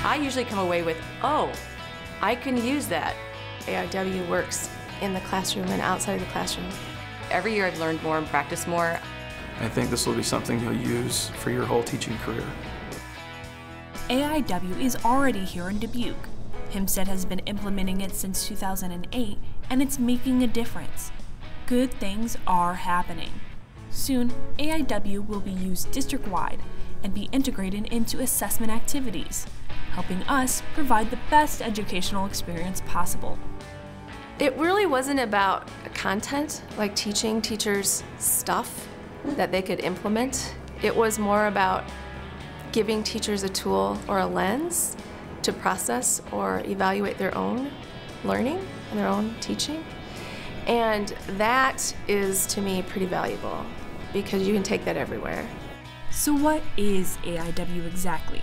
I usually come away with, oh, I can use that. AIW works in the classroom and outside of the classroom. Every year I've learned more and practiced more. I think this will be something you'll use for your whole teaching career. AIW is already here in Dubuque. Hempstead has been implementing it since 2008, and it's making a difference. Good things are happening. Soon, AIW will be used district-wide and be integrated into assessment activities, helping us provide the best educational experience possible. It really wasn't about content, like teaching teachers stuff that they could implement. It was more about giving teachers a tool or a lens to process or evaluate their own learning and their own teaching. And that is, to me, pretty valuable because you can take that everywhere. So what is AIW exactly?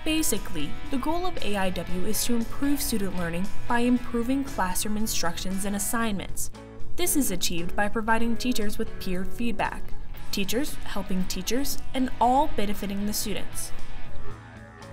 Basically, the goal of AIW is to improve student learning by improving classroom instructions and assignments. This is achieved by providing teachers with peer feedback, teachers helping teachers, and all benefiting the students.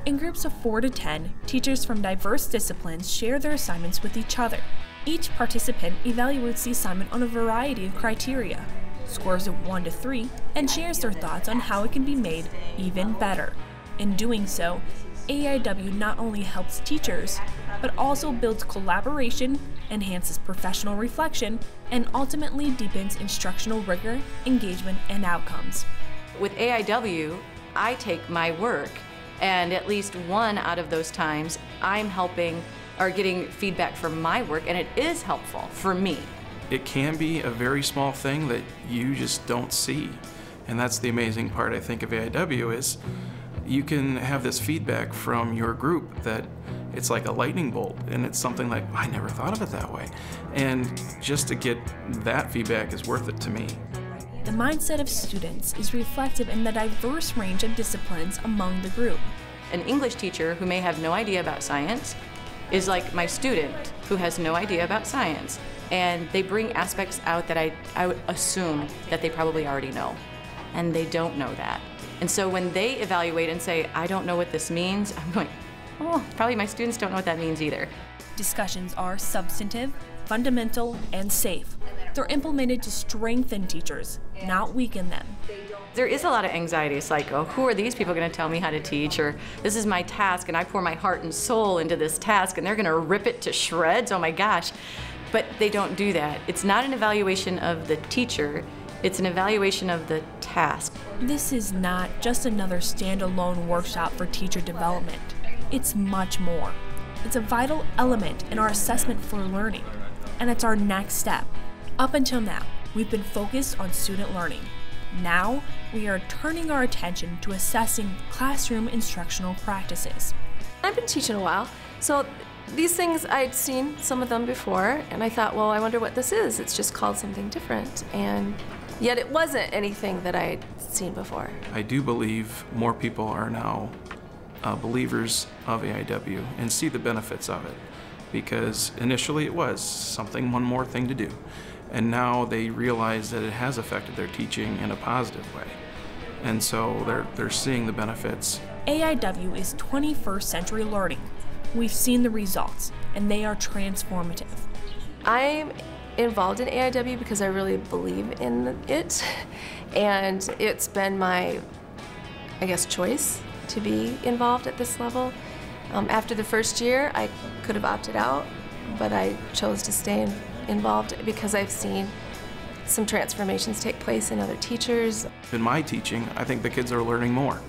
In groups of 4 to 10, teachers from diverse disciplines share their assignments with each other. Each participant evaluates the assignment on a variety of criteria, scores of 1 to 3, and shares their thoughts on how it can be made even better. In doing so, AIW not only helps teachers, but also builds collaboration, enhances professional reflection, and ultimately deepens instructional rigor, engagement, and outcomes. With AIW, I take my work, and at least one out of those times, I'm helping or getting feedback from my work, and it is helpful for me. It can be a very small thing that you just don't see. And that's the amazing part, I think, of AIW is you can have this feedback from your group that it's like a lightning bolt, and it's something like, I never thought of it that way. And just to get that feedback is worth it to me. The mindset of students is reflected in the diverse range of disciplines among the group. An English teacher who may have no idea about science is like my student who has no idea about science. And they bring aspects out that I would assume that they probably already know. And they don't know that. And so when they evaluate and say, I don't know what this means, I'm going, oh, probably my students don't know what that means either. Discussions are substantive, fundamental, and safe. They're implemented to strengthen teachers, not weaken them. There is a lot of anxiety. It's like, oh, who are these people going to tell me how to teach? Or this is my task, and I pour my heart and soul into this task, and they're going to rip it to shreds. Oh my gosh. But they don't do that. It's not an evaluation of the teacher. It's an evaluation of the task. This is not just another standalone workshop for teacher development. It's much more. It's a vital element in our assessment for learning, and it's our next step. Up until now, we've been focused on student learning. Now, we are turning our attention to assessing classroom instructional practices. I've been teaching a while, so these things I'd seen some of them before, and I thought, well, I wonder what this is. It's just called something different, and yet it wasn't anything that I'd seen before. I do believe more people are now believers of AIW and see the benefits of it, because initially it was something, one more thing to do. And now they realize that it has affected their teaching in a positive way. And so they're seeing the benefits. AIW is 21st century learning. We've seen the results, and they are transformative. I'm involved in AIW because I really believe in it, and it's been my, I guess, choice to be involved at this level. After the first year, I could have opted out, but I chose to stay involved because I've seen some transformations take place in other teachers. In my teaching, I think the kids are learning more,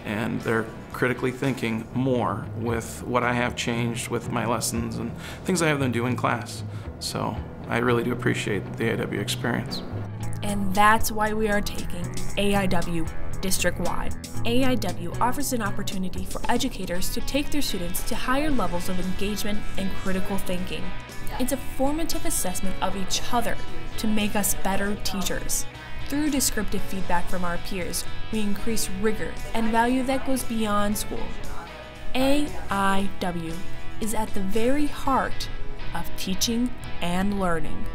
and they're critically thinking more with what I have changed with my lessons and things I have them do in class. So I really do appreciate the AIW experience. And that's why we are taking AIW district-wide. AIW offers an opportunity for educators to take their students to higher levels of engagement and critical thinking. It's a formative assessment of each other to make us better teachers. Through descriptive feedback from our peers, we increase rigor and value that goes beyond school. AIW is at the very heart of teaching and learning.